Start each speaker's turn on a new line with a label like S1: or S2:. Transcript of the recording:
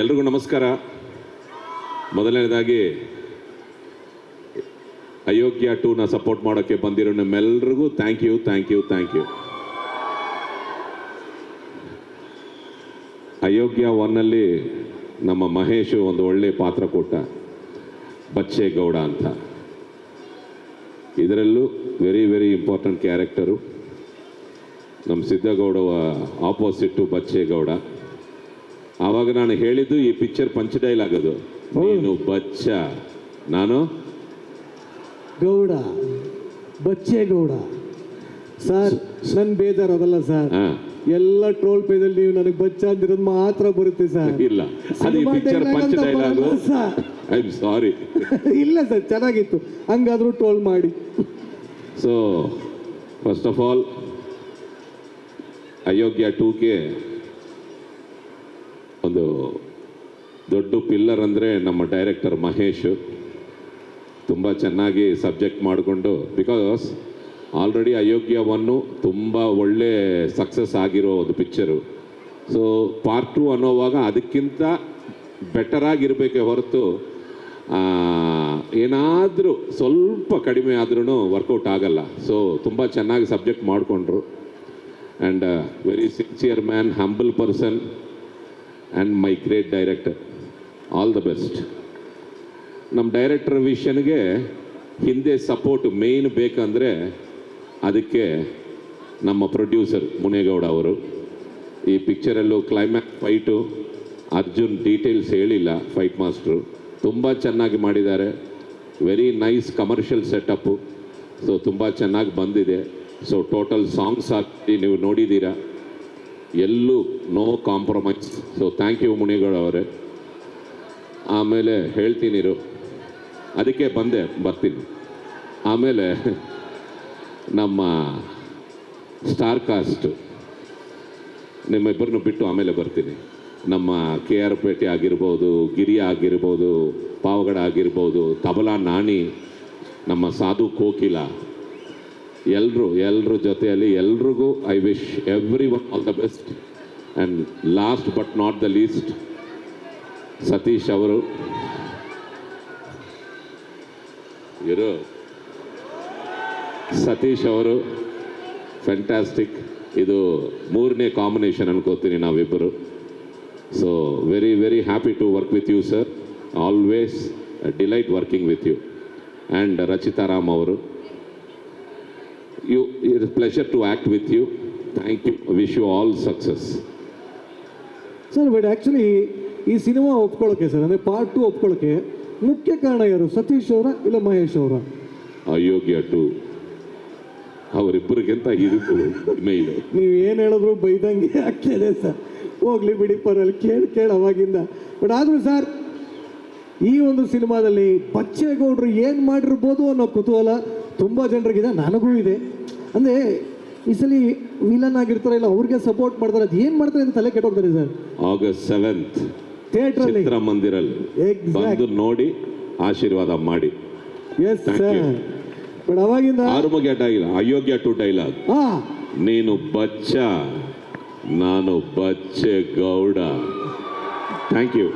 S1: ಎಲ್ರಿಗೂ ನಮಸ್ಕಾರ. ಮೊದಲನೇದಾಗಿ ಅಯೋಗ್ಯ 2ನ ಸಪೋರ್ಟ್ ಮಾಡೋಕ್ಕೆ ಬಂದಿರೋ ನಿಮ್ಮೆಲ್ರಿಗೂ ಥ್ಯಾಂಕ್ ಯು. ಅಯೋಗ್ಯ 1ನಲ್ಲಿ ನಮ್ಮ ಮಹೇಶು ಒಂದು ಒಳ್ಳೆ ಪಾತ್ರ ಕೊಟ್ಟ, ಬಚ್ಚೇಗೌಡ ಅಂತ. ಇದರಲ್ಲೂ ವೆರಿ ಇಂಪಾರ್ಟೆಂಟ್ ಕ್ಯಾರೆಕ್ಟರು. ನಮ್ಮ ಸಿದ್ದಗೌಡ ಆಪೋಸಿಟ್ಟು ಬಚ್ಚೇಗೌಡ. ಆವಾಗ ನಾನು ಹೇಳಿದ್ದು ಈ ಪಿಕ್ಚರ್ ಪಂಚ್ ಡೈಲಾಗ್ ಅದು, ನೀನು ಬಚ್ಚ ನಾನು
S2: ಗೌಡ, ಬಚ್ಚೇಗೌಡ. ಸರ್ ನನ್ ಬೇಜಾರದಲ್ಲ ಸರ್, ಎಲ್ಲ ಟ್ರೋಲ್ ಪೇಜಲ್ಲಿ ನೀವು ನನಗೆ ಬಚ್ಚ ಅಂದಿರೋದು ಮಾತ್ರ ಬರುತ್ತೆ ಸರ್.
S1: ಇಲ್ಲ, ಅದು ಈ picture punch dialogue. I am sorry.
S2: ಇಲ್ಲ ಸರ್, ಚೆನ್ನಾಗಿತ್ತು, ಹಂಗಾದ್ರೂ ಟ್ರೋಲ್ ಮಾಡಿ.
S1: ಸೊ ಫಸ್ಟ್ ಆಫ್ ಆಲ್ ಅಯೋಗ್ಯ 2ಗೆ ಒಂದು ದೊಡ್ಡ ಪಿಲ್ಲರ್ ಅಂದರೆ ನಮ್ಮ ಡೈರೆಕ್ಟರ್ ಮಹೇಶ್. ತುಂಬ ಚೆನ್ನಾಗಿ ಸಬ್ಜೆಕ್ಟ್ ಮಾಡಿಕೊಂಡು, ಬಿಕಾಸ್ ಆಲ್ರೆಡಿ ಅಯೋಗ್ಯ 1 ತುಂಬ ಒಳ್ಳೆ ಸಕ್ಸಸ್ ಆಗಿರೋ ಒಂದು ಪಿಕ್ಚರು. ಸೊ ಪಾರ್ಟ್ 2 ಅನ್ನೋವಾಗ ಅದಕ್ಕಿಂತ ಬೆಟರಾಗಿರಬೇಕೇ ಹೊರತು ಏನಾದರೂ ಸ್ವಲ್ಪ ಕಡಿಮೆ ಆದ್ರೂ ವರ್ಕೌಟ್ ಆಗಲ್ಲ. ಸೊ ತುಂಬ ಚೆನ್ನಾಗಿ ಸಬ್ಜೆಕ್ಟ್ ಮಾಡಿಕೊಂಡ್ರು. And very sincere man, humble person and my great director. All the best. ನಮ್ಮ ಡೈರೆಕ್ಟರ್ ವಿಷನ್ಗೆ ಹಿಂದೆ ಸಪೋರ್ಟ್ ಮೇಯ್ನ್ ಬೇಕಂದರೆ ಅದಕ್ಕೆ ನಮ್ಮ ಪ್ರೊಡ್ಯೂಸರ್ ಮುನೇಗೌಡ ಅವರು. ಈ ಪಿಕ್ಚರಲ್ಲೂ ಕ್ಲೈಮ್ಯಾಕ್ಸ್ ಫೈಟು ಅರ್ಜುನ್ ಡೀಟೇಲ್ಸ್ ಹೇಳಿಲ್ಲ, ಫೈಟ್ ಮಾಸ್ಟ್ರು ತುಂಬ ಚೆನ್ನಾಗಿ ಮಾಡಿದ್ದಾರೆ. Very nice commercial setup. So ತುಂಬ ಚೆನ್ನಾಗಿ ಬಂದಿದೆ. ಸೊ ಟೋಟಲ್ ಸಾಂಗ್ಸ್ ಹಾಕಿ ನೀವು ನೋಡಿದ್ದೀರಾ, ಎಲ್ಲೂ no compromise. So thank you Munegowda ಅವರೇ. ಆಮೇಲೆ ಹೇಳ್ತೀನಿರು, ಅದಕ್ಕೆ ಬರ್ತೀನಿ. ಆಮೇಲೆ ನಮ್ಮ ಸ್ಟಾರ್ ಕಾಸ್ಟ್ ನಿಮ್ಮಿಬ್ಬರನ್ನು ಬಿಟ್ಟು ಆಮೇಲೆ ಬರ್ತೀನಿ. ನಮ್ಮ KR ಪೇಟೆ ಆಗಿರ್ಬೋದು, ಗಿರಿಯ ಆಗಿರ್ಬೋದು, ಪಾವಗಡ ಆಗಿರ್ಬೋದು, ತಬಲಾ ನಾಣಿ, ನಮ್ಮ ಸಾಧು ಕೋಕಿಲ, ಎಲ್ಲರ ಜೊತೆಯಲ್ಲಿ ಎಲ್ರಿಗೂ I wish everyone all the best. And last but not the least Satish ಅವರು. ಸತೀಶ್ ಅವರು ಫ್ಯಾಂಟಾಸ್ಟಿಕ್. ಇದು 3ನೇ ಕಾಂಬಿನೇಷನ್ ಅನ್ಕೋತೀನಿ ನಾವಿಬ್ಬರು. So very happy to work with you sir. Always delight working with you. And Rachita Ram ಅವರು, it is pleasure to act with you. Thank you. Wish you all success
S2: sir. But actually ಈ cinema ಒಪ್ಕೊಳ್ಳೋಕ್ಕೆ sir, ಅಂದರೆ part 2 ಒಪ್ಕೊಳ್ಳೋಕ್ಕೆ ಮುಖ್ಯ ಕಾರಣ ಯಾರು, ಸತೀಶ್ ಅವರ ಇಲ್ಲ ಮಹೇಶ್ ಅವರ?
S1: ಅಯೋಗ್ಯ 2 ಅವರಿಬ್ಬರಿಗಿಂತ ಇದು ಮೇಯ್ನು.
S2: ನೀವು ಏನು ಹೇಳಿದ್ರು ಬೈದಂಗೆ ಆಗ್ತಿದೆ ಸರ್. ಹೋಗ್ಲಿ ಬಿಡಿ, ಪರಲ್ಲಿ ಕೇಳಿ ಅವಾಗಿಂದ. ಬಟ್ ಆದರೂ ಸರ್, ಈ ಒಂದು ಸಿನಿಮಾದಲ್ಲಿ ಬಚ್ಚೇಗೌಡರು ಏನು ಮಾಡಿರ್ಬೋದು ಅನ್ನೋ ಕುತೂಹಲ ತುಂಬ ಜನರಿಗಿದೆ, ನನಗೂ ಇದೆ. ಅಂದರೆ ಈ ಸಲ ವಿಲನ್ ಆಗಿರ್ತಾರೆ, ಇಲ್ಲ ಅವ್ರಿಗೆ ಸಪೋರ್ಟ್ ಮಾಡ್ತಾರೆ, ಅದು ಏನು ಮಾಡ್ತಾರೆ ಅಂತ ತಲೆ ಕೆಟ್ಟೋಗ್ತಾರೆ ಸರ್.
S1: August 7th
S2: ಥಿಯೇಟ್ರಲ್ಲಿ
S1: ಚಿತ್ರಮಂದಿರಲ್ಲಿ ಬಂದು ನೋಡಿ ಆಶೀರ್ವಾದ ಮಾಡಿ.
S2: Yes sir. ಬಟ್ ಅವಾಗಿಂದ
S1: ಆರುಮಗೆ ಆಗಿಲ್ಲ, ಅಯೋಗ್ಯ 2 ಡೈಲಾಗ್, ನೀನು ಬಚ್ಚ ನಾನು ಬಚ್ಚೇಗೌಡ. Thank you.